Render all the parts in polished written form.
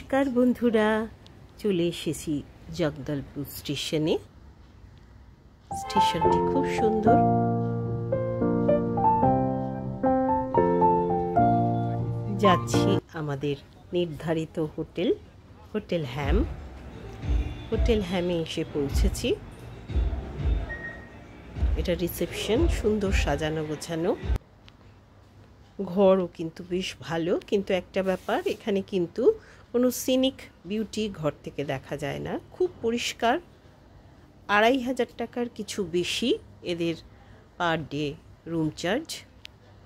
নমস্কার বন্ধুরা, চলে এসেছি জগদলপুর স্টেশনে। স্টেশনটি খুব সুন্দর। যাচ্ছি আমাদের নির্ধারিত হোটেল হ্যামে এসে পৌঁছেছি। এটা রিসেপশন, সুন্দর সাজানো গোছানো। ঘরও কিন্তু বেশ ভালো, কিন্তু একটা ব্যাপার, এখানে কিন্তু কোনো সিনিক বিউটি ঘর থেকে দেখা যায় না। খুব পরিষ্কার। 2500 টাকার কিছু বেশি এদের per day room charge.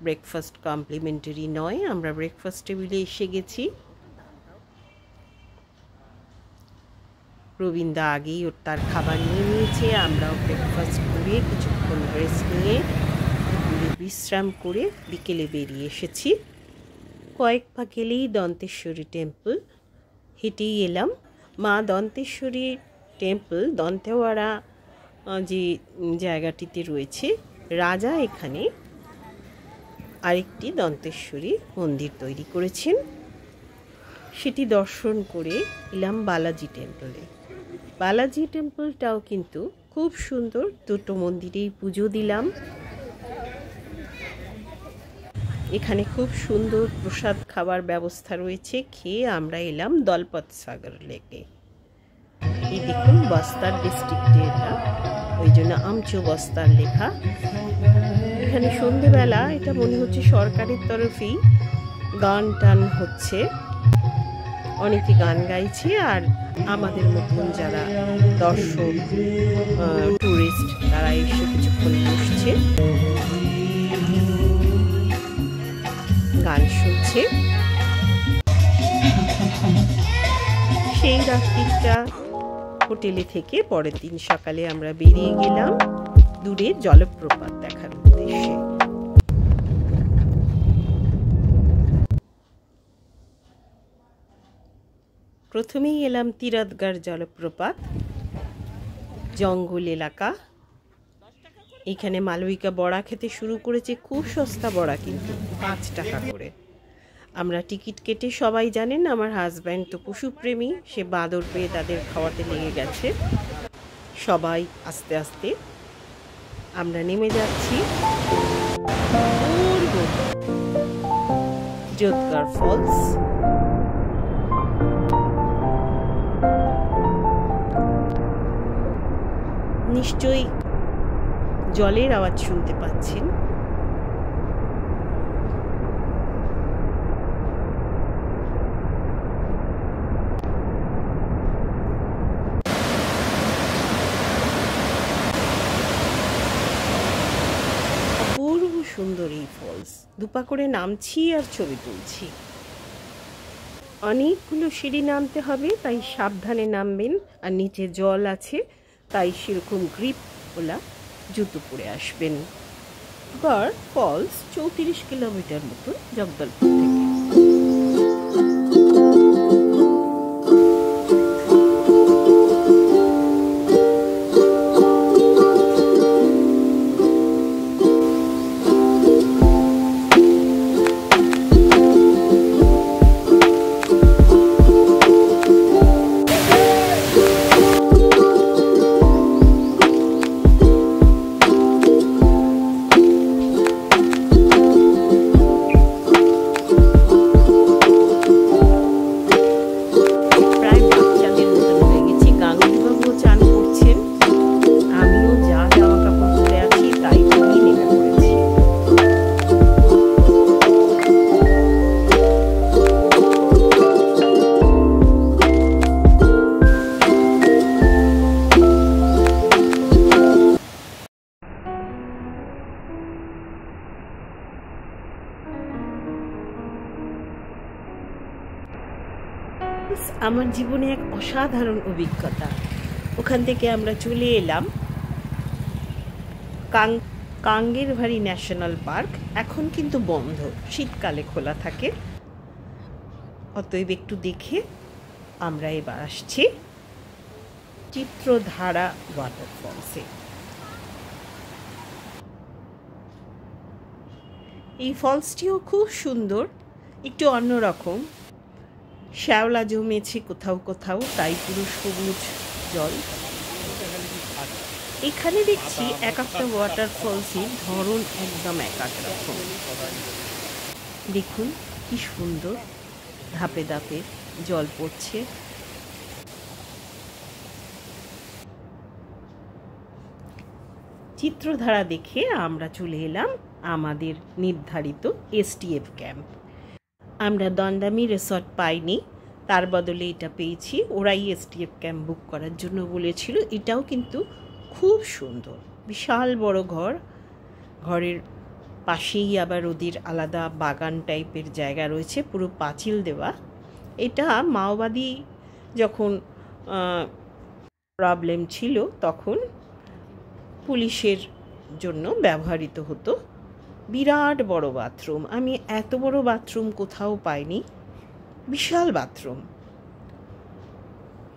Breakfast complimentary নয়। আমরা ব্রেকফাস্ট টেবিলে এসে গেছি। প্রবীণদা আগেই তার খাবার নিয়ে নিয়েছে। আমরাও ব্রেকফাস্ট করে কিছুক্ষণ রেস্ট নিয়ে বিশ্রাম করে বিকেলে বেরিয়ে এসেছি। কয়েক পা গেলেই দন্তেশ্বরী টেম্পল। হেঁটেই এলাম। মা দন্তেশ্বরী টেম্পল দন্তেওয়াড়া যে জায়গাটিতে রয়েছে, রাজা এখানে আরেকটি দন্তেশ্বরী মন্দির তৈরি করেছেন। সেটি দর্শন করে এলাম বালাজি টেম্পলে। বালাজি টেম্পলটাও কিন্তু খুব সুন্দর। দুটো মন্দিরেই পুজো দিলাম। এখানে খুব সুন্দর প্রসাদ খাবার ব্যবস্থা রয়েছে। খেয়ে আমরা এলাম দলপত সাগর লেকে। এই দেখুন, বস্তার ডিস্ট্রিক্টে এটা, ওই জন্য আমচো বস্তার লেখা। এখানে সন্ধেবেলা এটা মনে হচ্ছে সরকারের তরফেই গান টান হচ্ছে। অনেকে গান গাইছে, আর আমাদের মতন যারা দর্শক টুরিস্ট তারা এসে কিছুক্ষণ বসছে, গান শুনছে। সেই রাত্রিটা হোটেলে থেকে পরের দিন সকালে আমরা বেরিয়ে গেলাম দূরে জলপ্রপাত দেখার উদ্দেশ্যে। প্রথমেই এলাম তিরথগড় জলপ্রপাত। জঙ্গল এলাকা। এখানে মালবিকা বড়া খেতে শুরু করেছে। খুব সস্তা বড়া, কিন্তু 5 টাকা করে। আমরা টিকিট কেটে, সবাই জানেন আমার হাজব্যান্ড তো পশুপ্রেমী, সে বাঁদর পেয়ে তাদের খাওয়াতে লেগে গেছে। সবাই আস্তে আস্তে আমরা নেমে যাচ্ছি। তিরথগড় ফলস। নিশ্চয়ই জলের আওয়াজ শুনতে পাচ্ছেন। অপূর্ব সুন্দর এই ফলস। দুপা করে নামছি আর ছবি তুলছি। অনেকগুলো সিঁড়ি নামতে হবে, তাই সাবধানে নামবেন। আর নিচে জল আছে, তাই সেরকম গ্রিপ ওলা জুতো পরে আসবেন। গড় ফলস 34 কিলোমিটার মতো জগদলপুর থেকে। আমার জীবনে এক অসাধারণ অভিজ্ঞতা। ওখান থেকে আমরা চলে এলাম কাঙ্গেরভারি ন্যাশনাল পার্ক। এখন কিন্তু বন্ধ, শীতকালে খোলা থাকে। অতএব একটু দেখে আমরা এবার আসছি চিত্রধারা ওয়াটারফলসে। এই ফলসটিও খুব সুন্দর, একটু অন্যরকম। শ্যাওলা জমেছে কোথাও কোথাও, তাই পুরো সবুজ জল। এখানে দেখছি এক একটা ওয়াটারফলসের ধরন একদম এক এক রকম। দেখুন কি সুন্দর ধাপে ধাপে জল পড়ছে। চিত্রধারা দেখে আমরা চলে এলাম আমাদের নির্ধারিত এসটিএফ ক্যাম্প। আমরা দণ্ডামি রিসর্ট পাইনি, তার বদলে এটা পেয়েছি। ওরাই এসটিএফ ক্যাম্প বুক করার জন্য বলেছিল। এটাও কিন্তু খুব সুন্দর, বিশাল বড় ঘর। ঘরের পাশেই আবার ওদের আলাদা বাগান টাইপের জায়গা রয়েছে, পুরো পাঁচিল দেওয়া। এটা মাওবাদী যখন প্রবলেম ছিল তখন পুলিশের জন্য ব্যবহৃত হতো। বিরাট বড় বাথরুম, আমি এত বড় বাথরুম কোথাও পাইনি। বিশাল বাথরুম,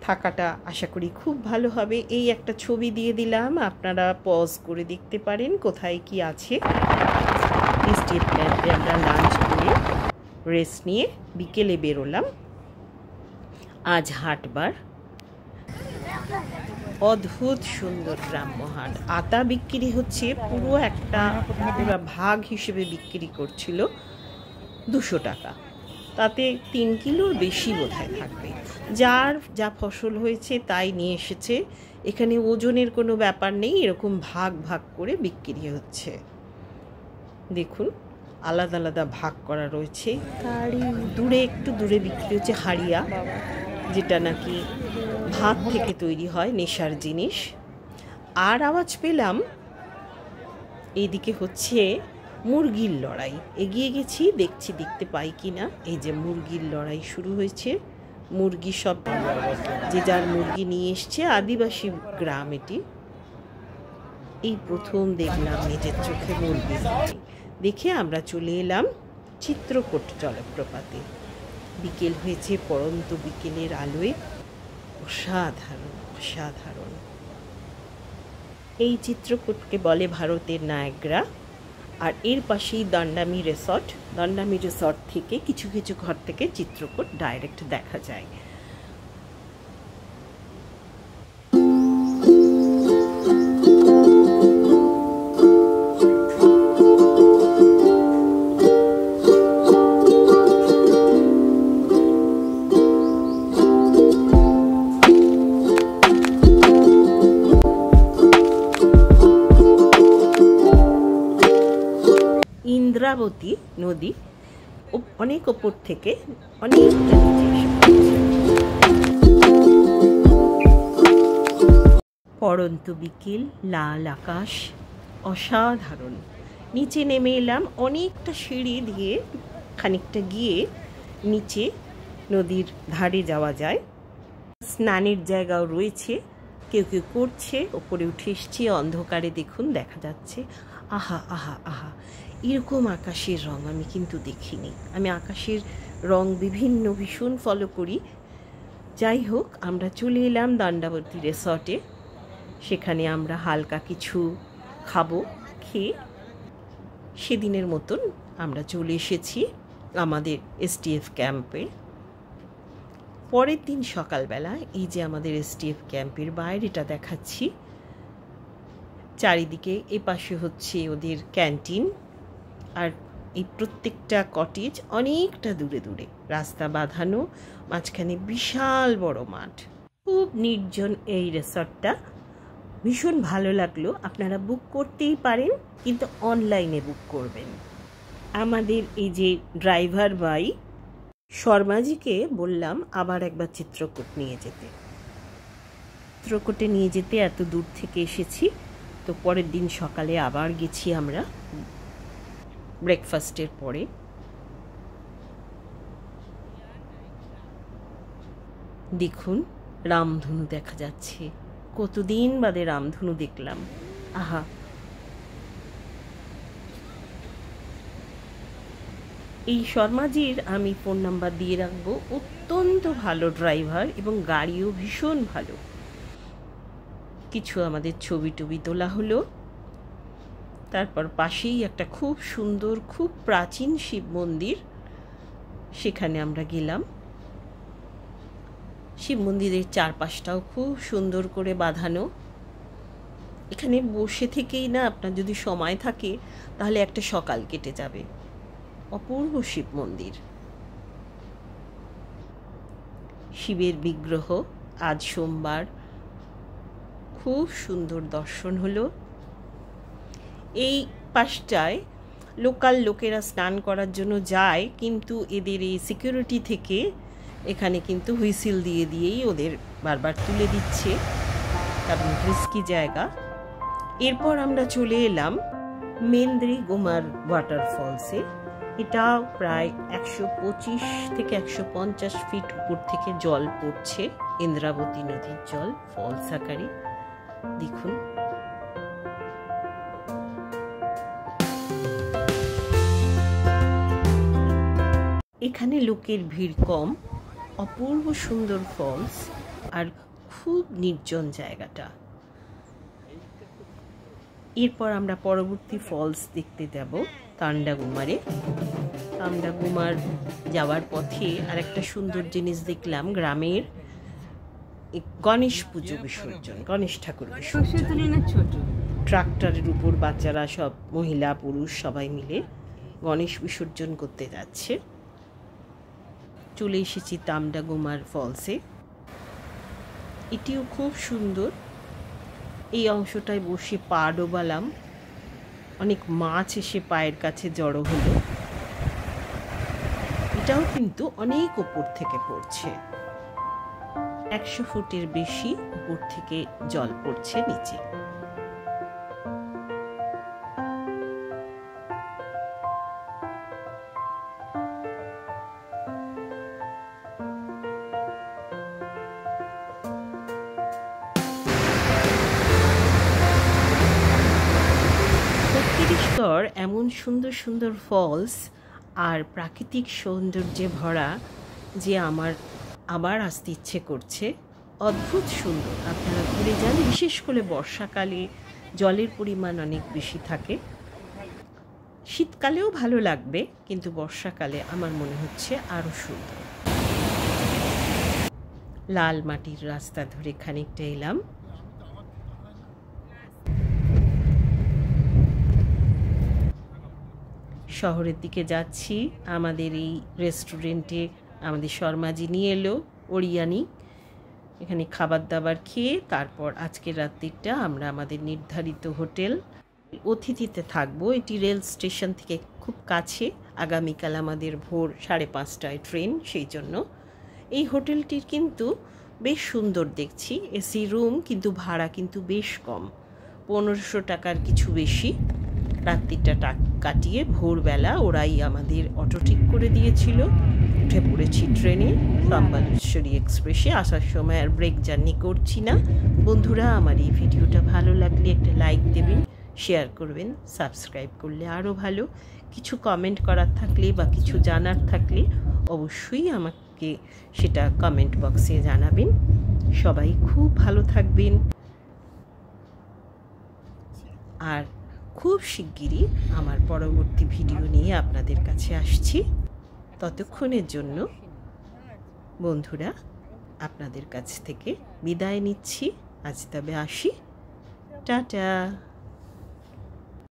থাকাটা আশা করি খুব ভালো হবে। এই একটা ছবি দিয়ে দিলাম, আপনারা পজ করে দেখতে পারেন কোথায় কি আছে। এসটিএফ ক্যাম্পে আমরা লাঞ্চ করে রেস্ট নিয়ে বিকেলে বেরোলাম। আজ হাটবার। অদ্ভুত সুন্দর গ্রাম্য হাট। আতা বিক্রি হচ্ছে, পুরো একটা পুরো ভাগ হিসেবে বিক্রি করছিল 200 টাকা। তাতে 3 কিলোর বেশি বোধহয় থাকবে। যার যা ফসল হয়েছে তাই নিয়ে এসেছে। এখানে ওজনের কোনো ব্যাপার নেই, এরকম ভাগ ভাগ করে বিক্রি হচ্ছে। দেখুন আলাদা আলাদা ভাগ করা রয়েছে। দূরে একটু দূরে বিক্রি হচ্ছে হাড়িয়া, যেটা নাকি ভাত থেকে তৈরি হয়, নেশার জিনিস। আর আওয়াজ পেলাম এইদিকে হচ্ছে মুরগির লড়াই। এগিয়ে গেছি, দেখতে পাই কিনা। এই যে মুরগির লড়াই শুরু হয়েছে। মুরগি সব যে যার মুরগি নিয়ে এসছে। আদিবাসী গ্রাম এটি। এই প্রথম দেখলাম নিজের চোখে মুরগি। দেখে আমরা চলে এলাম চিত্রকূট জলপ্রপাতে। বিকেল হয়েছে, পড়ন্ত বিকেলের আলোয় অসাধারণ অসাধারণ। এই চিত্রকূটকে বলে ভারতের নায়াগ্রা। আর এর পাশেই দণ্ডামি রিসর্ট। দণ্ডামি রিসর্ট থেকে কিছু কিছু ঘর থেকে চিত্রকূট ডাইরেক্ট দেখা যায়। ইন্দ্রাবতী নদী অনেক ওপর থেকে অনেকটা নিচে। পড়ন্ত বিকেল, লাল আকাশ, অসাধারণ। নিচে নেমে এলাম অনেকটা সিঁড়ি দিয়ে, খানিকটা গিয়ে নিচে নদীর ধারে যাওয়া যায়। স্নানের জায়গাও রয়েছে, কেউ কেউ করছে। ওপরে উঠে এসছি, অন্ধকারে দেখুন দেখা যাচ্ছে। আহা আহা আহা, এরকম আকাশের রং আমি কিন্তু দেখিনি। আমি আকাশের রং বিভিন্ন ভীষণ ফলো করি। যাই হোক, আমরা চলে এলাম দণ্ডাবতী রিসর্টে। সেখানে আমরা হালকা কিছু খাবো। খেয়ে সেদিনের মতন আমরা চলে এসেছি আমাদের এসটিএফ ক্যাম্পে। পরের দিন সকালবেলা এই যে আমাদের এসটিএফ ক্যাম্পের বাইরেটা দেখাচ্ছি। চারিদিকে এপাশে হচ্ছে ওদের ক্যান্টিন, আর এই প্রত্যেকটা কটেজ অনেকটা দূরে দূরে, রাস্তা বাঁধানো, মাঝখানে বিশাল বড় মাঠ। খুব নির্জন এই রিসর্টটা, ভীষণ ভালো লাগলো। আপনারা বুক করতেই পারেন, কিন্তু অনলাইনে বুক করবেন। আমাদের এই যে ড্রাইভার ভাই শর্মাজিকে বললাম আবার একবার চিত্রকূট নিয়ে যেতে। চিত্রকূটে নিয়ে যেতে এত দূর থেকে এসেছি, তো পরের দিন সকালে আবার গেছি আমরা ব্রেকফাস্টের পরে। দেখুন রামধনু দেখা যাচ্ছে, কতদিন বাদে রামধনু দেখলাম। আহা, এই শর্মাজির আমি ফোন নাম্বার দিয়ে রাখবো। অত্যন্ত ভালো ড্রাইভার এবং গাড়িও ভীষণ ভালো। কিছু আমাদের ছবি টবি তোলা হলো। তারপর পাশেই একটা খুব সুন্দর, খুব প্রাচীন শিব মন্দির, সেখানে আমরা গেলাম। শিব মন্দিরের চারপাশটাও খুব সুন্দর করে বাঁধানো। এখানে বসে থেকেই না আপনার যদি সময় থাকে তাহলে একটা সকাল কেটে যাবে। অপূর্ব শিব মন্দির। শিবের বিগ্রহ আজ সোমবার খুব সুন্দর দর্শন হলো। এই পাশটায় লোকাল লোকেরা স্নান করার জন্য যায়, কিন্তু এদের এই সিকিউরিটি থেকে এখানে কিন্তু হুইসিল দিয়ে দিয়েই ওদের বারবার তুলে দিচ্ছে, কারণ রিস্কি জায়গা। এরপর আমরা চলে এলাম মেন্দ্রি গুমার ওয়াটারফলসে। এটা প্রায় 125 থেকে 150 ফিট উপর থেকে জল পড়ছে, ইন্দ্রাবতী নদীর জল ফলস আকারে। দেখুন, এখানে লোকের ভিড় কম, অপূর্ব সুন্দর ফলস আর খুব নির্জন জায়গাটা। এরপর আমরা পরবর্তী ফলস দেখতে যাব তান্ডাগুমারে। তান্ডাগুমার যাওয়ার পথে আর একটা সুন্দর জিনিস দেখলাম, গ্রামের গণেশ পুজো বিসর্জন, গণেশ ঠাকুর বিসর্জন। ট্রাক্টরের উপর বাচ্চারা সব মহিলা পুরুষ সবাই মিলে গণেশ বিসর্জন করতে যাচ্ছে। চলে এসেছি তান্ডাগুমার ফলসে। এটিও খুব সুন্দর। এই অংশটায় বসে পা ডোবালাম, অনেক মাছ এসে পায়ের কাছে জড়ো হলো। এটাও কিন্তু অনেক উপর থেকে পড়ছে, 100 ফুটের বেশি উপর থেকে জল পড়ছে নিচে। এমন সুন্দর সুন্দর ফলস আর প্রাকৃতিক সৌন্দর্যে ভরা যে আমার আবার আসতে ইচ্ছে করছে। অদ্ভুত সুন্দর, আপনারা ঘুরে যান। বিশেষ করে বর্ষাকালে জলের পরিমাণ অনেক বেশি থাকে। শীতকালেও ভালো লাগবে, কিন্তু বর্ষাকালে আমার মনে হচ্ছে আরও সুন্দর। লাল মাটির রাস্তা ধরে খানিকটা এলাম। শহরের দিকে যাচ্ছি। আমাদের এই রেস্টুরেন্টে আমাদের শর্মাজি নিয়ে এলো ওরিয়ানি। এখানে খাবার দাবার খেয়ে তারপর আজকের রাত্রিটা আমরা আমাদের নির্ধারিত হোটেল অতিথিতে থাকবো। এটি রেল স্টেশন থেকে খুব কাছে। আগামীকাল আমাদের ভোর 5:30টায় ট্রেন, সেই জন্য এই হোটেলটির কিন্তু বেশ সুন্দর দেখছি। এসি রুম, কিন্তু ভাড়া কিন্তু বেশ কম, 1500 টাকার কিছু বেশি। রাত্রিটা কাটিয়ে ভোরবেলা ওরাই আমাদের অটো ঠিক করে দিয়েছিল। উঠে পড়েছি ট্রেনে, সম্বলেশ্বরী এক্সপ্রেসে। আসার সময় আর ব্রেক জার্নি করছি না। বন্ধুরা, আমার এই ভিডিওটা ভালো লাগলে একটা লাইক দেবেন, শেয়ার করবেন, সাবস্ক্রাইব করলে আরও ভালো। কিছু কমেন্ট করার থাকলে বা কিছু জানার থাকলে অবশ্যই আমাকে সেটা কমেন্ট বক্সে জানাবেন। সবাই খুব ভালো থাকবেন, আর খুব শিগগিরই আমার পরবর্তী ভিডিও নিয়ে আপনাদের কাছে আসছি। ততক্ষণের জন্য বন্ধুরা আপনাদের কাছ থেকে বিদায় নিচ্ছি। আজ তবে আসি, টাটা।